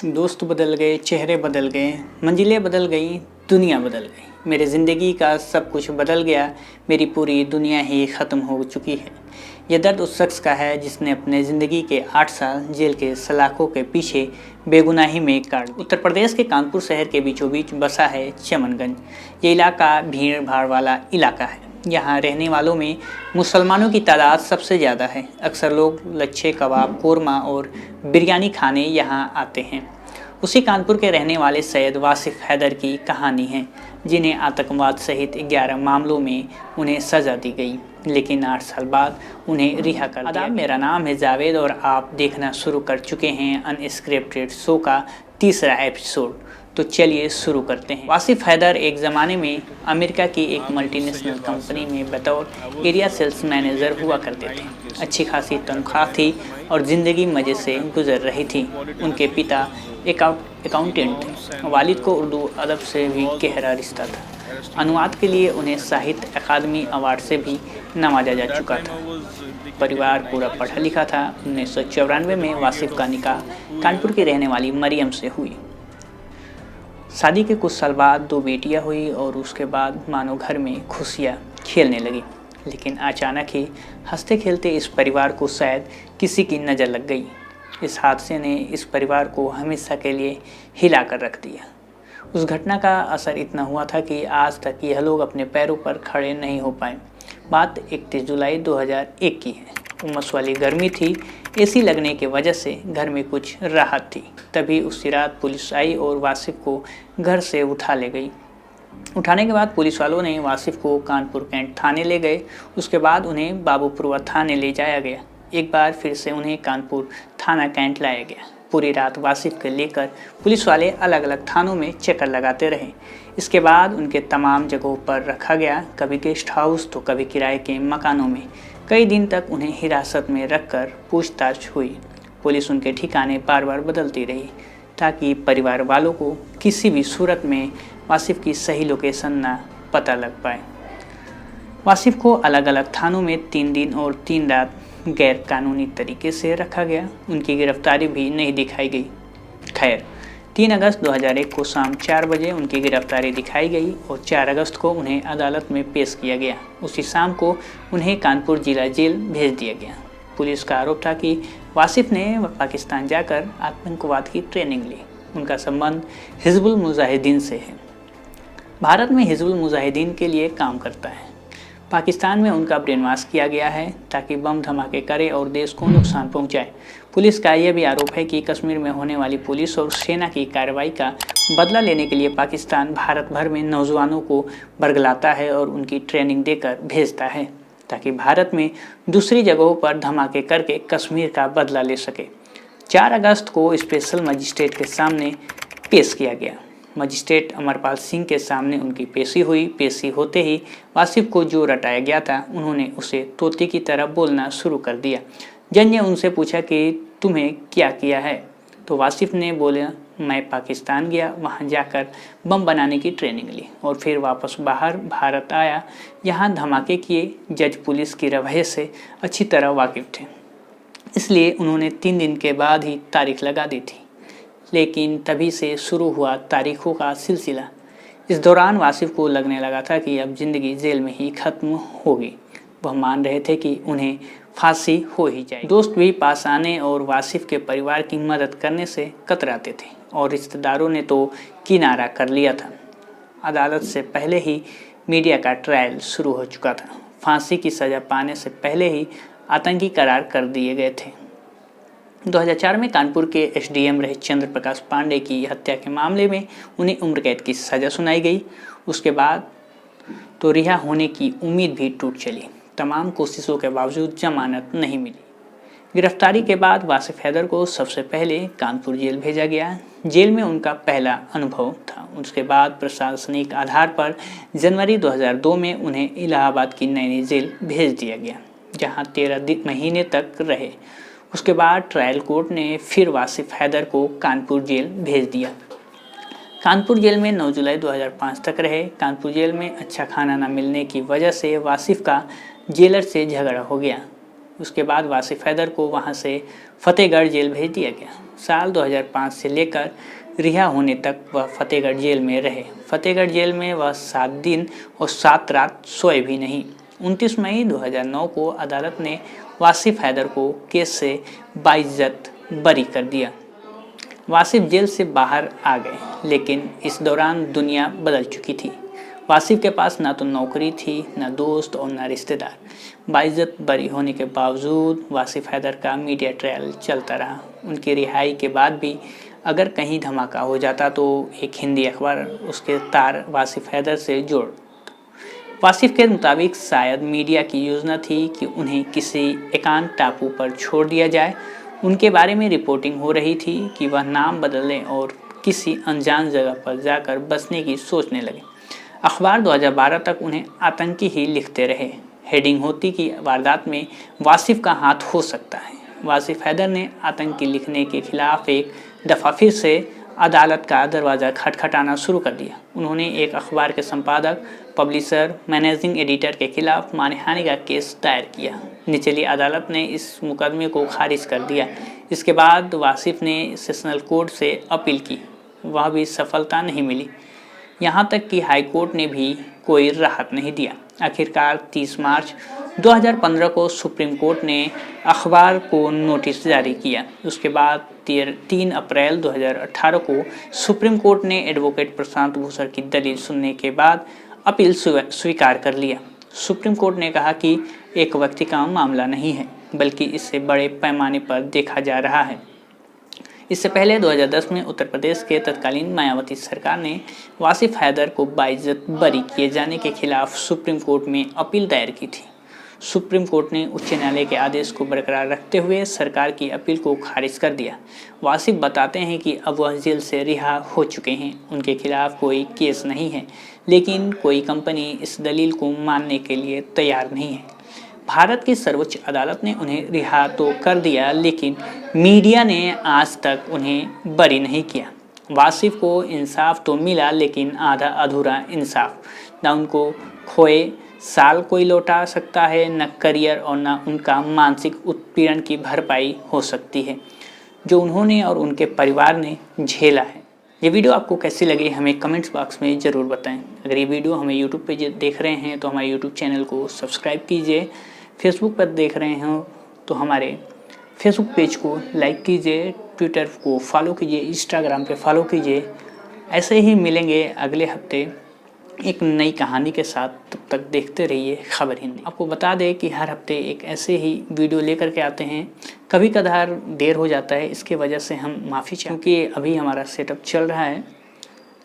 दोस्त बदल गए, चेहरे बदल गए, मंजिलें बदल गई, दुनिया बदल गई। मेरे ज़िंदगी का सब कुछ बदल गया, मेरी पूरी दुनिया ही ख़त्म हो चुकी है। यह दर्द उस शख्स का है जिसने अपने ज़िंदगी के 8 साल जेल के सलाखों के पीछे बेगुनाही में काट दिए। उत्तर प्रदेश के कानपुर शहर के बीचों बीच बसा है चमनगंज। ये इलाका भीड़ भाड़ वाला इलाका है। यहाँ रहने वालों में मुसलमानों की तादाद सबसे ज़्यादा है। अक्सर लोग लच्छे, कबाब, कोरमा और बिरयानी खाने यहाँ आते हैं। उसी कानपुर के रहने वाले सैयद वासिफ हैदर की कहानी है, जिन्हें आतंकवाद सहित 11 मामलों में उन्हें सज़ा दी गई, लेकिन 8 साल बाद उन्हें रिहा कर दिया। आदाब, मेरा नाम है जावेद और आप देखना शुरू कर चुके हैं अनस्क्रिप्टेड शो का तीसरा एपिसोड। तो चलिए शुरू करते हैं। वासिफ हैदर एक ज़माने में अमेरिका की एक मल्टीनेशनल कंपनी में बतौर एरिया सेल्स मैनेजर हुआ करते थे। अच्छी खासी तनख्वाह थी और ज़िंदगी मज़े से गुजर रही थी। उनके पिता अकाउंटेंट थे। वालिद को उर्दू अदब से भी गहरा रिश्ता था। अनुवाद के लिए उन्हें साहित्य अकादमी अवार्ड से भी नवाजा जा चुका था। परिवार पूरा पढ़ा लिखा था। 1994 में वासिफ का निकाह कानपुर की रहने वाली मरियम से हुई। शादी के कुछ साल बाद 2 बेटियां हुई और उसके बाद मानो घर में खुशियां खेलने लगी। लेकिन अचानक ही हंसते खेलते इस परिवार को शायद किसी की नज़र लग गई। इस हादसे ने इस परिवार को हमेशा के लिए हिला कर रख दिया। उस घटना का असर इतना हुआ था कि आज तक यह लोग अपने पैरों पर खड़े नहीं हो पाए। बात 31 जुलाई 2001 की है। उमस वाली गर्मी थी। एसी लगने की वजह से घर में कुछ राहत थी। तभी उसी रात पुलिस आई और वासिफ को घर से उठा ले गई। उठाने के बाद पुलिस वालों ने वासिफ को कानपुर कैंट थाने ले गए। उसके बाद उन्हें बाबूपुरवा थाने ले जाया गया। एक बार फिर से उन्हें कानपुर थाना कैंट लाया गया। पूरी रात वासिफ को लेकर पुलिस वाले अलग अलग थानों में चक्कर लगाते रहे। इसके बाद उनके तमाम जगहों पर रखा गया, कभी गेस्ट हाउस तो कभी किराए के मकानों में। कई दिन तक उन्हें हिरासत में रखकर पूछताछ हुई। पुलिस उनके ठिकाने बार बार बदलती रही ताकि परिवार वालों को किसी भी सूरत में वासिफ की सही लोकेशन ना पता लग पाए। वासिफ को अलग अलग थानों में 3 दिन और 3 रात गैर कानूनी तरीके से रखा गया। उनकी गिरफ्तारी भी नहीं दिखाई गई। खैर, 3 अगस्त 2001 को शाम 4 बजे उनकी गिरफ्तारी दिखाई गई और 4 अगस्त को उन्हें अदालत में पेश किया गया। उसी शाम को उन्हें कानपुर जिला जेल भेज दिया गया। पुलिस का आरोप था कि वासिफ ने पाकिस्तान जाकर आतंकवाद की ट्रेनिंग ली। उनका संबंध हिजबुल मुजाहिदीन से है। भारत में हिजबुल मुजाहिदीन के लिए काम करता है। पाकिस्तान में उनका ब्रेनवाश किया गया है ताकि बम धमाके करे और देश को नुकसान पहुंचाए। पुलिस का यह भी आरोप है कि कश्मीर में होने वाली पुलिस और सेना की कार्रवाई का बदला लेने के लिए पाकिस्तान भारत भर में नौजवानों को बरगलाता है और उनकी ट्रेनिंग देकर भेजता है ताकि भारत में दूसरी जगहों पर धमाके करके कश्मीर का बदला ले सके। 4 अगस्त को स्पेशल मजिस्ट्रेट के सामने पेश किया गया। मजिस्ट्रेट अमरपाल सिंह के सामने उनकी पेशी हुई। पेशी होते ही वासिफ को जो रटाया गया था, उन्होंने उसे तोते की तरह बोलना शुरू कर दिया। जज ने उनसे पूछा कि तुम्हें क्या किया है? तो वासिफ ने बोला, मैं पाकिस्तान गया, वहां जाकर बम बनाने की ट्रेनिंग ली और फिर वापस बाहर भारत आया, यहाँ धमाके किए। जज पुलिस की रवैये से अच्छी तरह वाकिफ थे, इसलिए उन्होंने 3 दिन के बाद ही तारीख लगा दी थी। लेकिन तभी से शुरू हुआ तारीखों का सिलसिला। इस दौरान वासिफ को लगने लगा था कि अब ज़िंदगी जेल में ही ख़त्म होगी। वह मान रहे थे कि उन्हें फांसी हो ही जाए। दोस्त भी पास आने और वासिफ के परिवार की मदद करने से कतराते थे और रिश्तेदारों ने तो किनारा कर लिया था। अदालत से पहले ही मीडिया का ट्रायल शुरू हो चुका था। फांसी की सज़ा पाने से पहले ही आतंकी करार कर दिए गए थे। 2004 में कानपुर के एसडीएम रहे चंद्र प्रकाश पांडे की हत्या के मामले में उन्हें उम्र कैद की सज़ा सुनाई गई। उसके बाद तो रिहा होने की उम्मीद भी टूट चली। तमाम कोशिशों के बावजूद जमानत नहीं मिली। गिरफ्तारी के बाद वासिफ हैदर को सबसे पहले कानपुर जेल भेजा गया। जेल में उनका पहला अनुभव था। उसके बाद प्रशासनिक आधार पर जनवरी 2002 में उन्हें इलाहाबाद की नैनी जेल भेज दिया गया, जहां 13 महीने तक रहे। उसके बाद ट्रायल कोर्ट ने फिर वासिफ हैदर को कानपुर जेल भेज दिया। कानपुर जेल में 9 जुलाई 2005 तक रहे। कानपुर जेल में अच्छा खाना न मिलने की वजह से वासिफ का जेलर से झगड़ा हो गया। उसके बाद वासिफ हैदर को वहां से फतेहगढ़ जेल भेज दिया गया। साल 2005 से लेकर रिहा होने तक वह फतेहगढ़ जेल में रहे। फतेहगढ़ जेल में वह 7 दिन और 7 रात सोए भी नहीं। 29 मई 2009 को अदालत ने वासिफ हैदर को केस से बाइज्जत बरी कर दिया। वासिफ जेल से बाहर आ गए, लेकिन इस दौरान दुनिया बदल चुकी थी। वासिफ के पास ना तो नौकरी थी, ना दोस्त और ना रिश्तेदार। बाइज्जत बरी होने के बावजूद वासिफ हैदर का मीडिया ट्रायल चलता रहा। उनकी रिहाई के बाद भी अगर कहीं धमाका हो जाता तो एक हिंदी अखबार उसके तार वासिफ हैदर से जोड़। वासिफ के मुताबिक शायद मीडिया की योजना थी कि उन्हें किसी एकांत टापू पर छोड़ दिया जाए। उनके बारे में रिपोर्टिंग हो रही थी कि वह नाम बदलने और किसी अनजान जगह पर जाकर बसने की सोचने लगे। अखबार 2012 तक उन्हें आतंकी ही लिखते रहे। हेडिंग होती कि वारदात में वासिफ का हाथ हो सकता है। वासिफ हैदर ने आतंकी लिखने के खिलाफ एक दफ़ा फिर से अदालत का दरवाज़ा खटखटाना शुरू कर दिया। उन्होंने एक अखबार के संपादक, पब्लिशर, मैनेजिंग एडिटर के खिलाफ मानहानि का केस दायर किया। निचली अदालत ने इस मुकदमे को खारिज कर दिया। इसके बाद वासिफ ने सेशनल कोर्ट से अपील की, वह भी सफलता नहीं मिली। यहाँ तक कि हाई कोर्ट ने भी कोई राहत नहीं दिया। आखिरकार 30 मार्च 2015 को सुप्रीम कोर्ट ने अखबार को नोटिस जारी किया। उसके बाद 3 अप्रैल 2018 को सुप्रीम कोर्ट ने एडवोकेट प्रशांत भूषण की दलील सुनने के बाद अपील स्वीकार कर लिया। सुप्रीम कोर्ट ने कहा कि एक व्यक्ति का मामला नहीं है, बल्कि इसे बड़े पैमाने पर देखा जा रहा है। इससे पहले 2010 में उत्तर प्रदेश के तत्कालीन मायावती सरकार ने वासिफ हैदर को बाइज्जत बरी किए जाने के खिलाफ सुप्रीम कोर्ट में अपील दायर की थी। सुप्रीम कोर्ट ने उच्च न्यायालय के आदेश को बरकरार रखते हुए सरकार की अपील को खारिज कर दिया। वासिफ बताते हैं कि अब वह जेल से रिहा हो चुके हैं, उनके खिलाफ कोई केस नहीं है, लेकिन कोई कंपनी इस दलील को मानने के लिए तैयार नहीं है। भारत की सर्वोच्च अदालत ने उन्हें रिहा तो कर दिया, लेकिन मीडिया ने आज तक उन्हें बरी नहीं किया। वासिफ को इंसाफ तो मिला, लेकिन आधा अधूरा इंसाफ। न उनको खोए साल कोई लौटा सकता है, न करियर और न उनका मानसिक उत्पीड़न की भरपाई हो सकती है जो उन्होंने और उनके परिवार ने झेला है। ये वीडियो आपको कैसी लगी हमें कमेंट्स बॉक्स में ज़रूर बताएं। अगर ये वीडियो हमें यूट्यूब पे देख रहे हैं तो हमारे यूट्यूब चैनल को सब्सक्राइब कीजिए। फेसबुक पर देख रहे हो तो हमारे फेसबुक पेज को लाइक कीजिए, ट्विटर को फॉलो कीजिए, इंस्टाग्राम पे फॉलो कीजिए। ऐसे ही मिलेंगे अगले हफ्ते एक नई कहानी के साथ। तब तक देखते रहिए खबर हिंदी। आपको बता दें कि हर हफ्ते एक ऐसे ही वीडियो लेकर के आते हैं। कभी कभार देर हो जाता है, इसके वजह से हम माफ़ी चाहें, क्योंकि अभी हमारा सेटअप चल रहा है,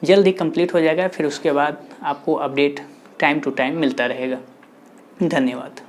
जल्द ही कंप्लीट हो जाएगा। फिर उसके बाद आपको अपडेट टाइम टू टाइम मिलता रहेगा। धन्यवाद।